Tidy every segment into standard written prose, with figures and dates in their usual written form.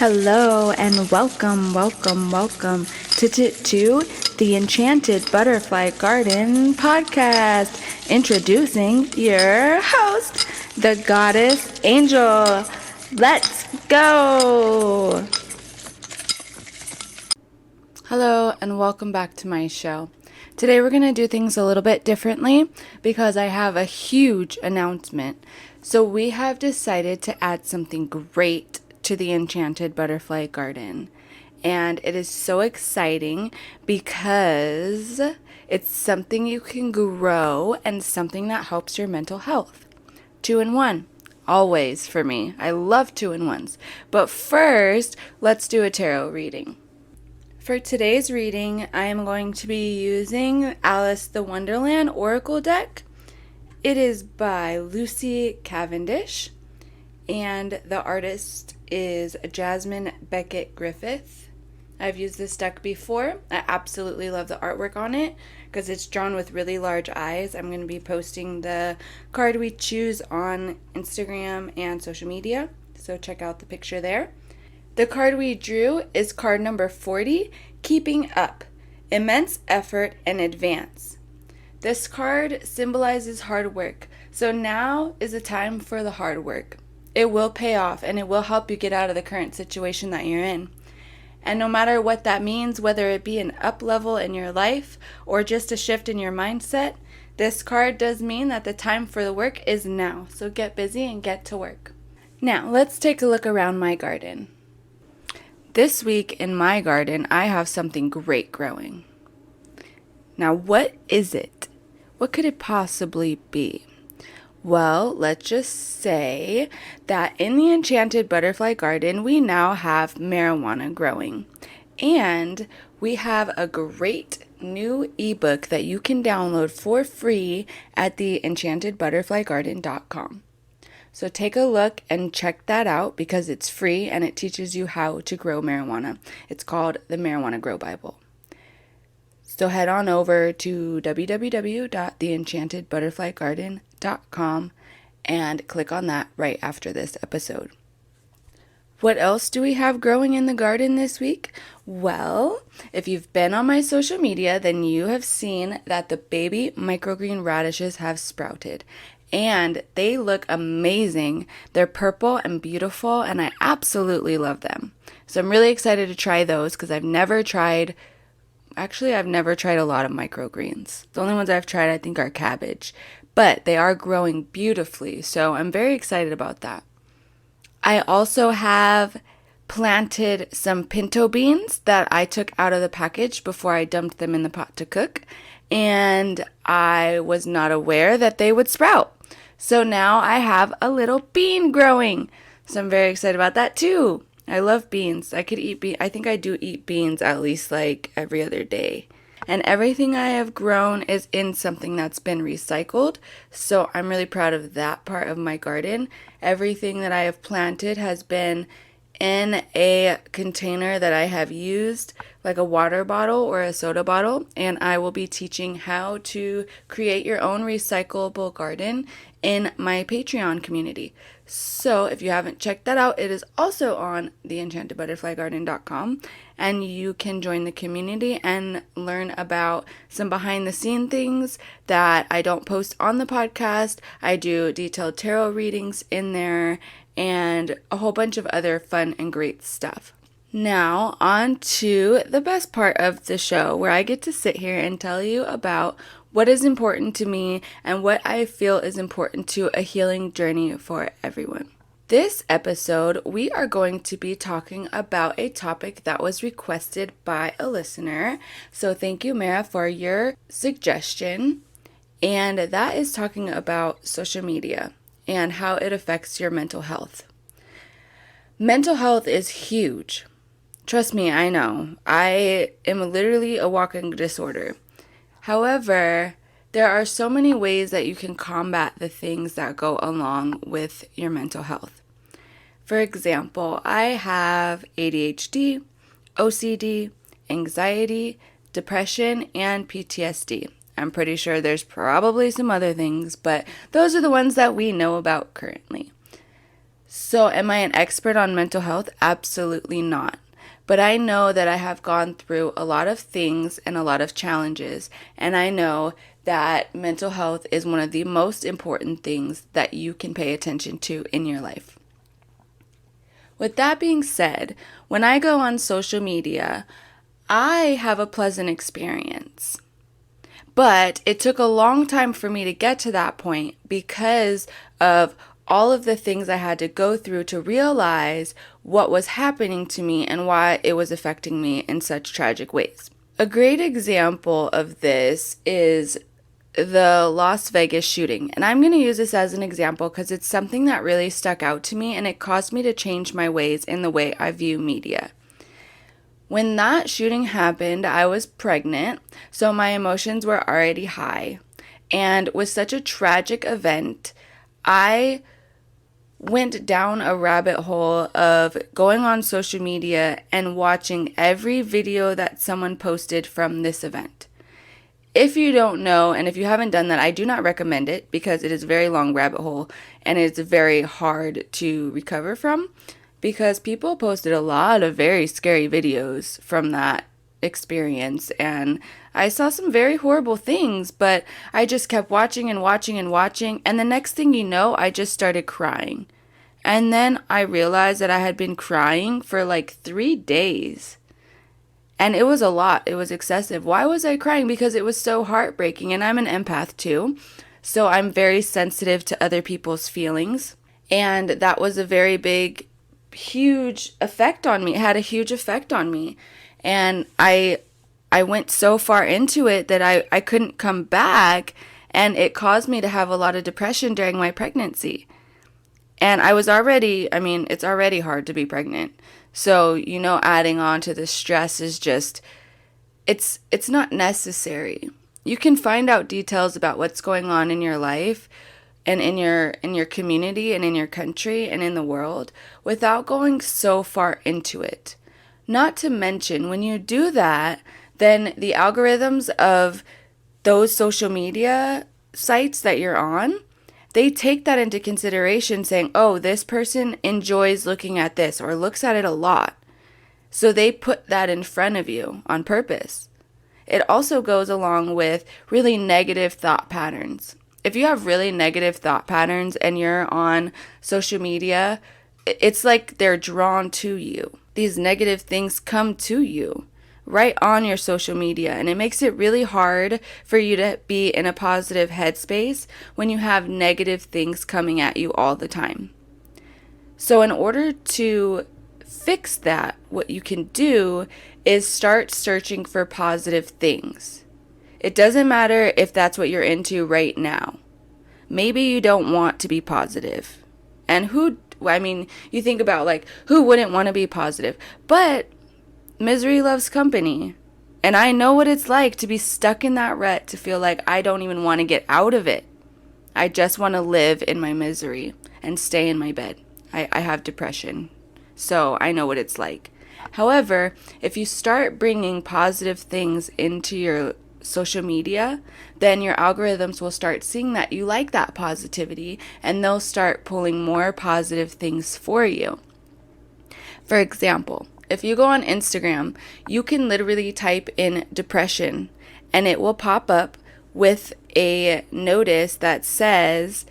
Hello and welcome to the Enchanted Butterfly Garden podcast. Introducing your host, the Goddess Angel. Let's go! Hello and welcome back to my show. Today we're going to do things a little bit differently because I have a huge announcement. So we have decided to add something great to the Enchanted Butterfly Garden. And it is so exciting because it's something you can grow and something that helps your mental health. 2-in-1. Always for me. I love 2-in-1s. But first, let's do a tarot reading. For today's reading, I am going to be using Alice the Wonderland Oracle deck. It is by Lucy Cavendish, and the artist is Jasmine Beckett Griffith. I've used this deck before. I absolutely love the artwork on it because it's drawn with really large eyes. I'm going to be posting the card we choose on Instagram and social media, so check out the picture there. The card we drew is card number 40, Keeping Up, Immense Effort and Advance. This card symbolizes hard work, so now is the time for the hard work. It will pay off and it will help you get out of the current situation that you're in. And no matter what that means, whether it be an up level in your life or just a shift in your mindset, this card does mean that the time for the work is now. So get busy and get to work. Now, let's take a look around my garden. This week in my garden, I have something great growing. Now, what is it? What could it possibly be? Well, let's just say that in the Enchanted Butterfly Garden, we now have marijuana growing. And we have a great new ebook that you can download for free at the enchantedbutterflygarden.com. So take a look and check that out because it's free and it teaches you how to grow marijuana. It's called the Marijuana Grow Bible. So head on over to www.theenchantedbutterflygarden.com and click on that right after this episode. What else do we have growing in the garden this week? Well, if you've been on my social media, then you have seen that the baby microgreen radishes have sprouted. And they look amazing. They're purple and beautiful, and I absolutely love them. So I'm really excited to try those because I've never tried a lot of microgreens. The only ones I've tried, I think, are cabbage. But they are growing beautifully, so I'm very excited about that. I also have planted some pinto beans that I took out of the package before I dumped them in the pot to cook. And I was not aware that they would sprout. So now I have a little bean growing. So I'm very excited about that too. I love beans. I could eat beans. I think I do eat beans at least like every other day. And everything I have grown is in something that's been recycled. So I'm really proud of that part of my garden. Everything that I have planted has been in a container that I have used, like a water bottle or a soda bottle, and I will be teaching how to create your own recyclable garden in my Patreon community. So if you haven't checked that out, it is also on theenchantedbutterflygarden.com, and you can join the community and learn about some behind the scene things that I don't post on the podcast. I do detailed tarot readings in there and a whole bunch of other fun and great stuff. Now, on to the best part of the show, where I get to sit here and tell you about what is important to me and what I feel is important to a healing journey for everyone. This episode, we are going to be talking about a topic that was requested by a listener. So thank you, Mara, for your suggestion. And that is talking about social media and how it affects your mental health. Mental health is huge. Trust me, I know. I am literally a walking disorder. However, there are so many ways that you can combat the things that go along with your mental health. For example, I have ADHD, OCD, anxiety, depression, and PTSD. I'm pretty sure there's probably some other things, but those are the ones that we know about currently. So am I an expert on mental health? Absolutely not. But I know that I have gone through a lot of things and a lot of challenges, and I know that mental health is one of the most important things that you can pay attention to in your life. With that being said, when I go on social media, I have a pleasant experience. But it took a long time for me to get to that point because of all of the things I had to go through to realize what was happening to me and why it was affecting me in such tragic ways. A great example of this is the Las Vegas shooting. And I'm going to use this as an example because it's something that really stuck out to me and it caused me to change my ways in the way I view media. When that shooting happened, I was pregnant, so my emotions were already high. And with such a tragic event, I went down a rabbit hole of going on social media and watching every video that someone posted from this event. If you don't know, and if you haven't done that, I do not recommend it because it is a very long rabbit hole and it's very hard to recover from because people posted a lot of very scary videos from that experience and I saw some very horrible things, but I just kept watching and watching and watching, and the next thing you know, I just started crying. And then I realized that I had been crying for like 3 days. And it was a lot. It was excessive. Why was I crying? Because it was so heartbreaking. And I'm an empath too. So I'm very sensitive to other people's feelings. And that was a very big, huge effect on me. It had a huge effect on me. And I went so far into it that I couldn't come back. And it caused me to have a lot of depression during my pregnancy. And I was already, it's already hard to be pregnant. So, adding on to the stress is just, it's not necessary. You can find out details about what's going on in your life and in your community and in your country and in the world without going so far into it. Not to mention, when you do that, then the algorithms of those social media sites that you're on, they take that into consideration saying, oh, this person enjoys looking at this or looks at it a lot. So they put that in front of you on purpose. It also goes along with really negative thought patterns. If you have really negative thought patterns and you're on social media, it's like they're drawn to you. These negative things come to you right on your social media, and it makes it really hard for you to be in a positive headspace when you have negative things coming at you all the time. So in order to fix that, what you can do is start searching for positive things. It doesn't matter if that's what you're into right now. Maybe you don't want to be positive. And you think about who wouldn't want to be positive? But misery loves company. And I know what it's like to be stuck in that rut, to feel like I don't even want to get out of it. I just want to live in my misery and stay in my bed. I have depression, so I know what it's like. However, if you start bringing positive things into your social media, then your algorithms will start seeing that you like that positivity and they'll start pulling more positive things for you. For example, if you go on Instagram, you can literally type in depression and it will pop up with a notice that says,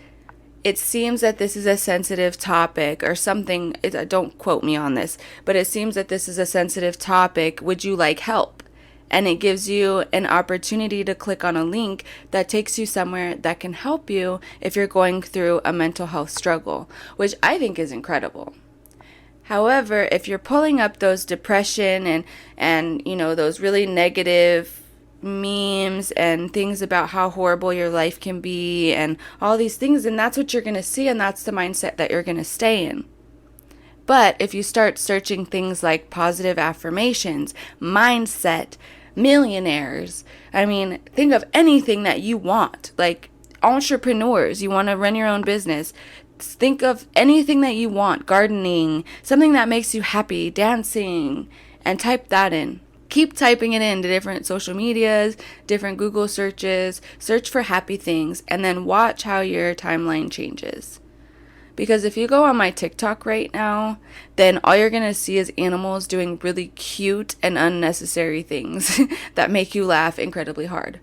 it seems that this is a sensitive topic or something. Don't quote me on this, but it seems that this is a sensitive topic. Would you like help? And it gives you an opportunity to click on a link that takes you somewhere that can help you if you're going through a mental health struggle, which I think is incredible. However, if you're pulling up those depression and those really negative memes and things about how horrible your life can be and all these things, and that's what you're going to see, and that's the mindset that you're going to stay in. But if you start searching things like positive affirmations, mindset, millionaires, think of anything that you want, like entrepreneurs, you want to run your own business. Think of anything that you want, gardening, something that makes you happy, dancing, and type that in. Keep typing it into different social medias, different Google searches, search for happy things, and then watch how your timeline changes. Because if you go on my TikTok right now, then all you're going to see is animals doing really cute and unnecessary things that make you laugh incredibly hard.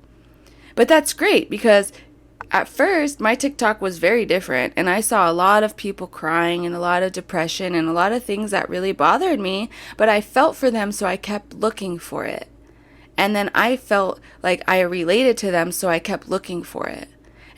But that's great because at first my TikTok was very different and I saw a lot of people crying and a lot of depression and a lot of things that really bothered me, but I felt for them, so I kept looking for it. And then I felt like I related to them, so I kept looking for it.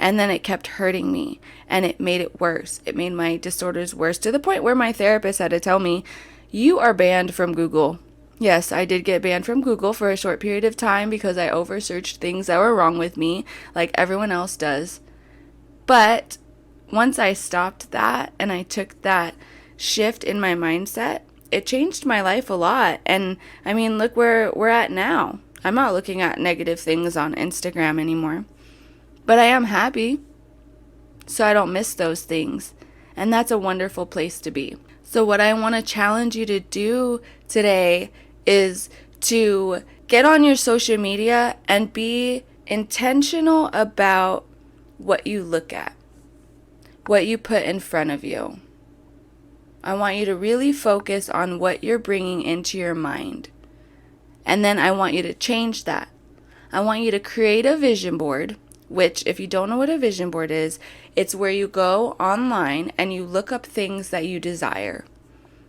And then it kept hurting me, and it made it worse. It made my disorders worse, to the point where my therapist had to tell me, you are banned from Google. Yes, I did get banned from Google for a short period of time because I oversearched things that were wrong with me, like everyone else does. But once I stopped that and I took that shift in my mindset, it changed my life a lot. And I mean, look where we're at now. I'm not looking at negative things on Instagram anymore. But I am happy, so I don't miss those things. And that's a wonderful place to be. So what I want to challenge you to do today is to get on your social media and be intentional about what you look at, what you put in front of you. I want you to really focus on what you're bringing into your mind. And then I want you to change that. I want you to create a vision board, which, if you don't know what a vision board is, it's where you go online and you look up things that you desire.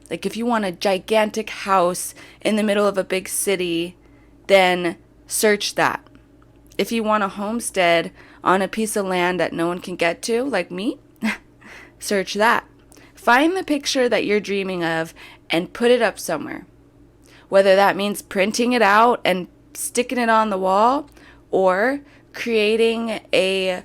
Like if you want a gigantic house in the middle of a big city, then search that. If you want a homestead on a piece of land that no one can get to, like me, search that. Find the picture that you're dreaming of and put it up somewhere. Whether that means printing it out and sticking it on the wall, or creating a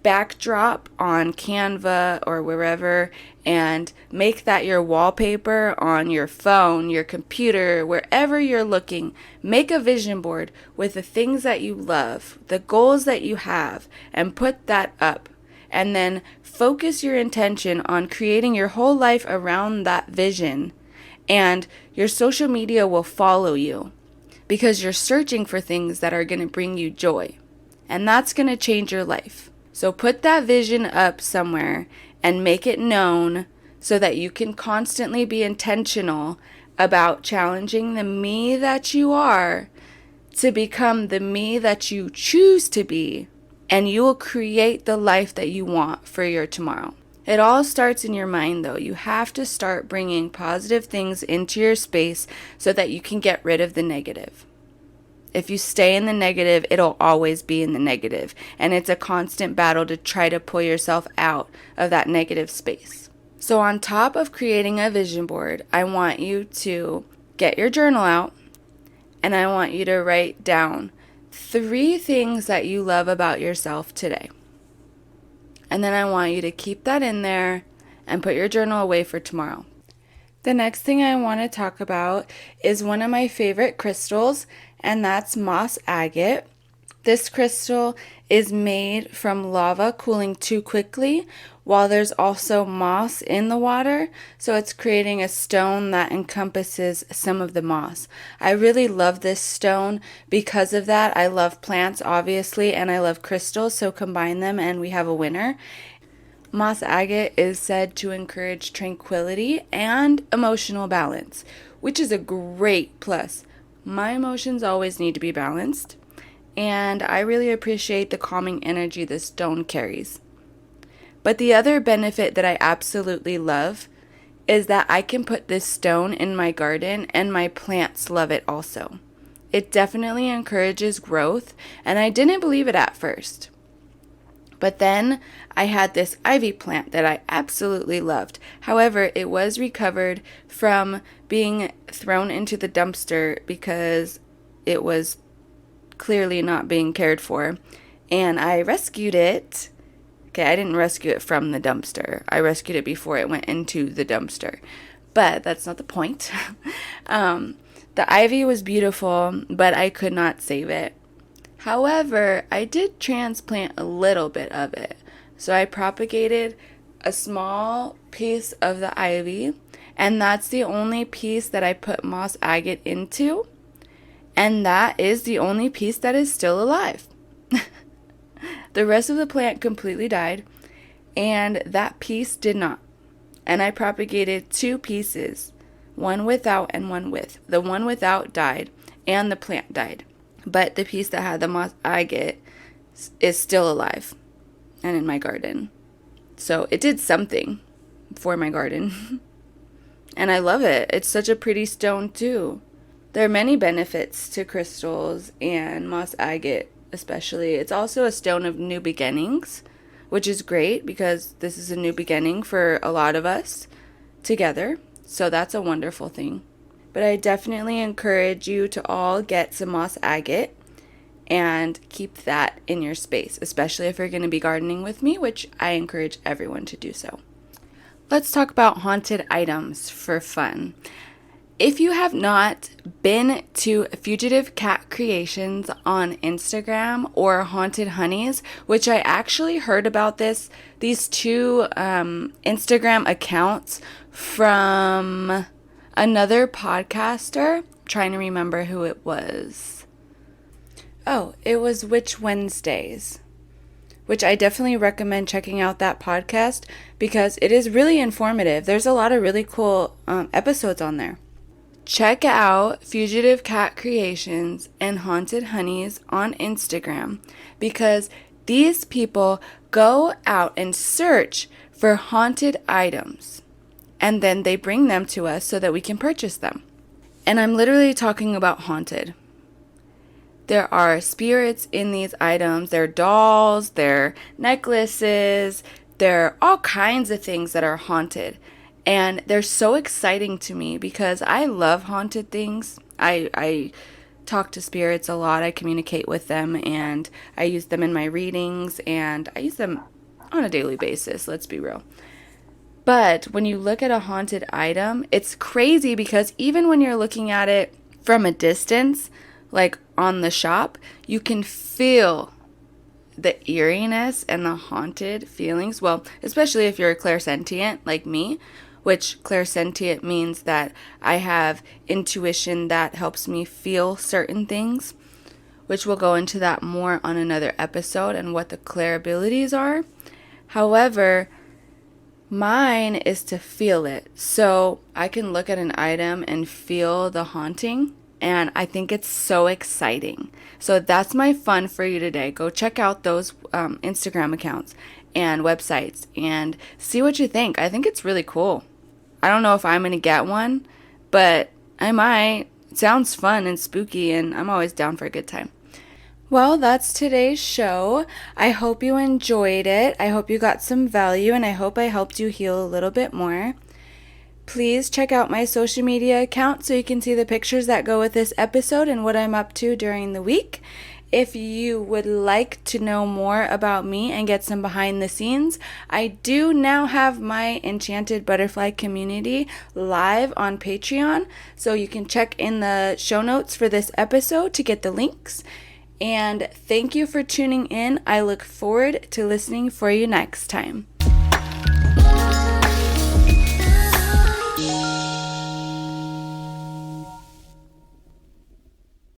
backdrop on Canva or wherever and make that your wallpaper on your phone, your computer, wherever you're looking. Make a vision board with the things that you love, the goals that you have, and put that up. And then focus your intention on creating your whole life around that vision. And your social media will follow you because you're searching for things that are going to bring you joy. And that's going to change your life. So put that vision up somewhere and make it known so that you can constantly be intentional about challenging the me that you are to become the me that you choose to be. And you will create the life that you want for your tomorrow. It all starts in your mind, though. You have to start bringing positive things into your space so that you can get rid of the negative. If you stay in the negative, it'll always be in the negative. And it's a constant battle to try to pull yourself out of that negative space. So on top of creating a vision board, I want you to get your journal out and I want you to write down 3 things that you love about yourself today. And then I want you to keep that in there and put your journal away for tomorrow. The next thing I want to talk about is one of my favorite crystals, and that's Moss Agate. This crystal is made from lava cooling too quickly, while there's also moss in the water, so it's creating a stone that encompasses some of the moss. I really love this stone because of that. I love plants, obviously, and I love crystals, so combine them and we have a winner. Moss agate is said to encourage tranquility and emotional balance, which is a great plus. My emotions always need to be balanced, and I really appreciate the calming energy this stone carries. But the other benefit that I absolutely love is that I can put this stone in my garden and my plants love it also. It definitely encourages growth, and I didn't believe it at first. But then I had this ivy plant that I absolutely loved. However, it was recovered from being thrown into the dumpster because it was clearly not being cared for. And I rescued it. Okay, I didn't rescue it from the dumpster. I rescued it before it went into the dumpster. But that's not the point. The ivy was beautiful, but I could not save it. However, I did transplant a little bit of it. So I propagated a small piece of the ivy, and that's the only piece that I put moss agate into. And that is the only piece that is still alive. The rest of the plant completely died, and that piece did not. and I propagated 2 pieces, one without and one with. The one without died and the plant died, but the piece that had the moss agate is still alive and in my garden. So it did something for my garden. And I love it. It's such a pretty stone too. There are many benefits to crystals and moss agate especially. It's also a stone of new beginnings, which is great because this is a new beginning for a lot of us together. So that's a wonderful thing. But I definitely encourage you to all get some moss agate and keep that in your space, especially if you're going to be gardening with me, which I encourage everyone to do so. Let's talk about haunted items for fun. If you have not been to Fugitive Cat Creations on Instagram or Haunted Honeys, which I actually heard about these 2 Instagram accounts from another podcaster. I'm trying to remember who it was. Oh, it was Witch Wednesdays, which I definitely recommend checking out that podcast because it is really informative. There's a lot of really cool episodes on there. Check out Fugitive Cat Creations and Haunted Honeys on Instagram because these people go out and search for haunted items and then they bring them to us so that we can purchase them. And I'm literally talking about haunted. There are spirits in these items. They're dolls, they're necklaces, they're all kinds of things that are haunted. And they're so exciting to me because I love haunted things. I talk to spirits a lot. I communicate with them and I use them in my readings and I use them on a daily basis, let's be real. But when you look at a haunted item, it's crazy because even when you're looking at it from a distance, like on the shop, you can feel the eeriness and the haunted feelings. Well, especially if you're a clairsentient like me, which clairsentient means that I have intuition that helps me feel certain things, which we'll go into that more on another episode and what the clair abilities are. However, mine is to feel it. So I can look at an item and feel the haunting. And I think it's so exciting. So that's my fun for you today. Go check out those Instagram accounts and websites and see what you think. I think it's really cool. I don't know if I'm going to get one, but I might. It sounds fun and spooky, and I'm always down for a good time. Well, that's today's show. I hope you enjoyed it. I hope you got some value, and I hope I helped you heal a little bit more. Please check out my social media account so you can see the pictures that go with this episode and what I'm up to during the week. If you would like to know more about me and get some behind the scenes, I do now have my Enchanted Butterfly community live on Patreon. So you can check in the show notes for this episode to get the links. And thank you for tuning in. I look forward to listening for you next time.